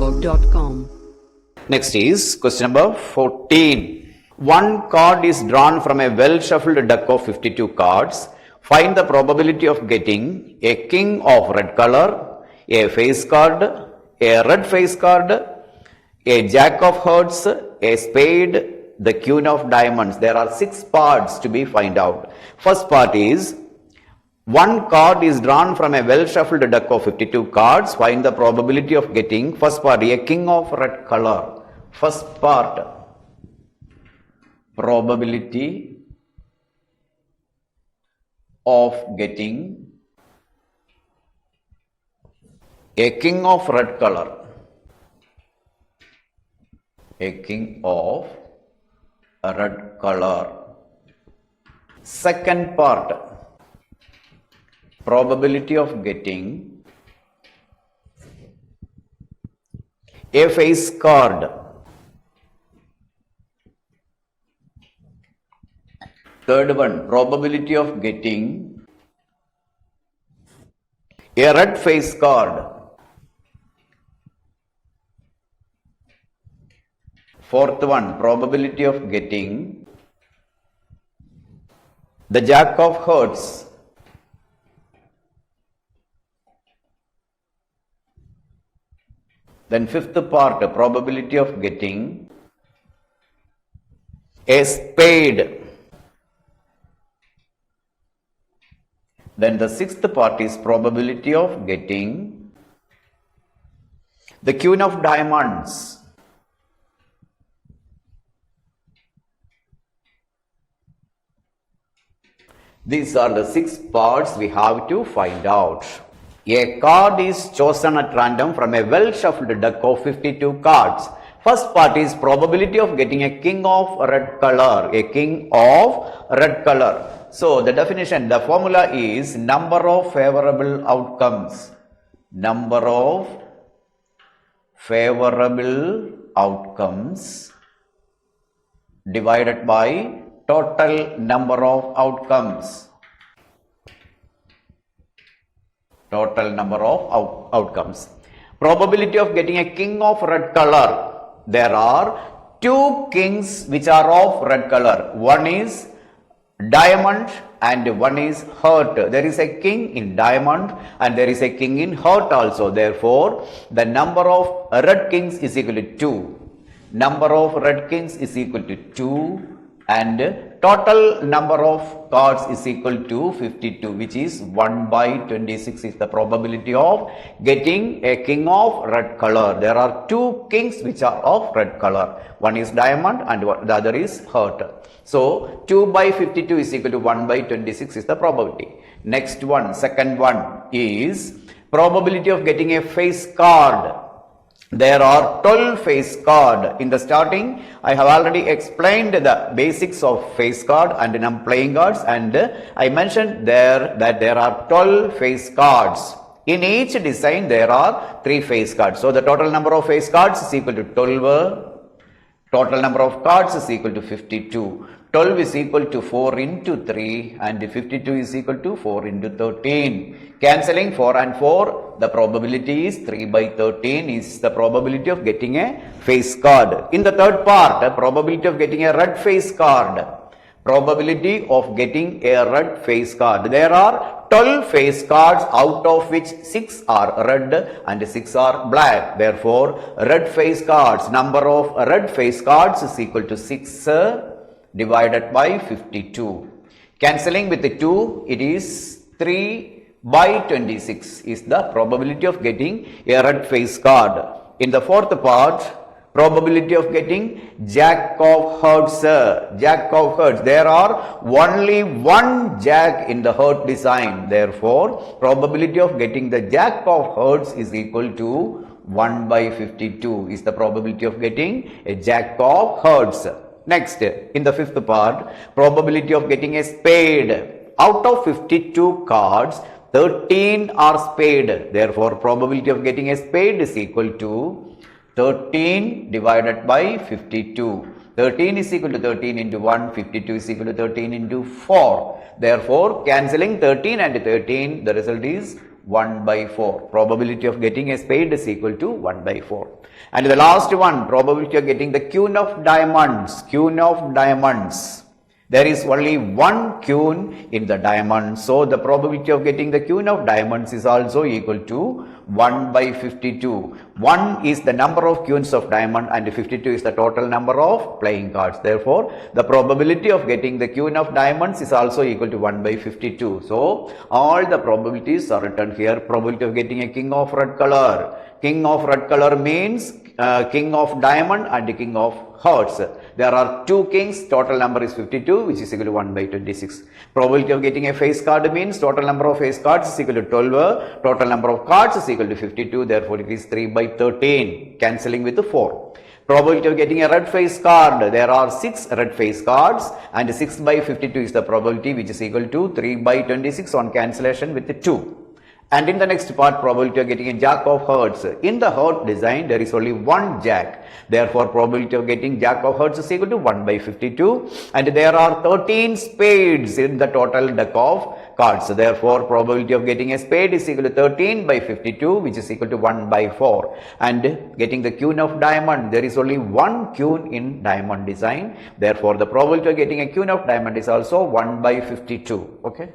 SuperTalkShow.com. Next is question number 14. One card is drawn from a well-shuffled deck of 52 cards. Find the probability of getting a king of red color, a face card, a red face card, a jack of hearts, a spade, the queen of diamonds. There are 6 parts to be find out. First part is, one card is drawn from a well-shuffled deck of 52 cards. Find the probability of getting, first part, a king of red color. First part, probability of getting a king of red color. A king of red color. Second part, probability of getting a face card. Third one, probability of getting a red face card. Fourth one, probability of getting the jack of hearts. Then fifth part, probability of getting a spade. Then the sixth part is probability of getting the queen of diamonds. These are the 6 parts we have to find out. A card is chosen at random from a well-shuffled deck of 52 cards. First part is probability of getting a king of red color. A king of red color. So the definition, the formula is number of favorable outcomes. Number of favorable outcomes divided by total number of outcomes. Total number of outcomes. Probability of getting a king of red color. There are 2 kings which are of red color. One is diamond and one is heart. There is a king in diamond and there is a king in heart also. Therefore, the number of red kings is equal to 2. Number of red kings is equal to 2. And total number of cards is equal to 52, which is 1 by 26 is the probability of getting a king of red color. There are 2 kings which are of red color. One is diamond and the other is heart. So 2 by 52 is equal to 1 by 26 is the probability. Next one, second one is probability of getting a face card. There are 12 face card. In the starting, I have already explained the basics of face card and playing cards, and I mentioned there that there are 12 face cards. In each design, there are 3 face cards. So the total number of face cards is equal to 12. Total number of cards is equal to 52. 12 is equal to 4 into 3 and 52 is equal to 4 into 13. Cancelling 4 and 4, the probability is 3 by 13 is the probability of getting a face card. In the third part, probability of getting a red face card. Probability of getting a red face card. There are 12 face cards, out of which 6 are red and 6 are black. Therefore, red face cards, number of red face cards is equal to 6 divided by 52. Cancelling with the 2, it is 3 by 26 is the probability of getting a red face card. In the fourth part, probability of getting jack of hearts. Jack of hearts. There are only 1 jack in the heart design. Therefore, probability of getting the jack of hearts is equal to 1 by 52 is the probability of getting a jack of hearts. Next, in the fifth part, probability of getting a spade. Out of 52 cards, 13 are spade. Therefore, probability of getting a spade is equal to 13 divided by 52. 13 is equal to 13 into 1, 52 is equal to 13 into 4. Therefore, cancelling 13 and 13, the result is 1 by 4. Probability of getting a spade is equal to 1 by 4. And the last one, probability of getting the queen of diamonds. Queen of diamonds. There is only one queen in the diamond. So the probability of getting the queen of diamonds is also equal to 1 by 52. 1 is the number of queens of diamond and 52 is the total number of playing cards. Therefore, the probability of getting the queen of diamonds is also equal to 1 by 52. So all the probabilities are written here. Probability of getting a king of red color. King of red color means king of diamond and king of hearts. There are two kings, total number is 52, which is equal to 1 by 26. Probability of getting a face card means total number of face cards is equal to 12, total number of cards is equal to 52, therefore it is 3 by 13, cancelling with 4. Probability of getting a red face card, there are 6 red face cards and 6 by 52 is the probability, which is equal to 3 by 26 on cancellation with 2. And in the next part, probability of getting a jack of hearts. In the heart design, there is only one jack. Therefore, probability of getting jack of hearts is equal to 1 by 52. And there are 13 spades in the total deck of cards. Therefore, probability of getting a spade is equal to 13 by 52, which is equal to 1 by 4. And getting the queen of diamond, there is only one queen in diamond design. Therefore, the probability of getting a queen of diamond is also 1 by 52. Okay.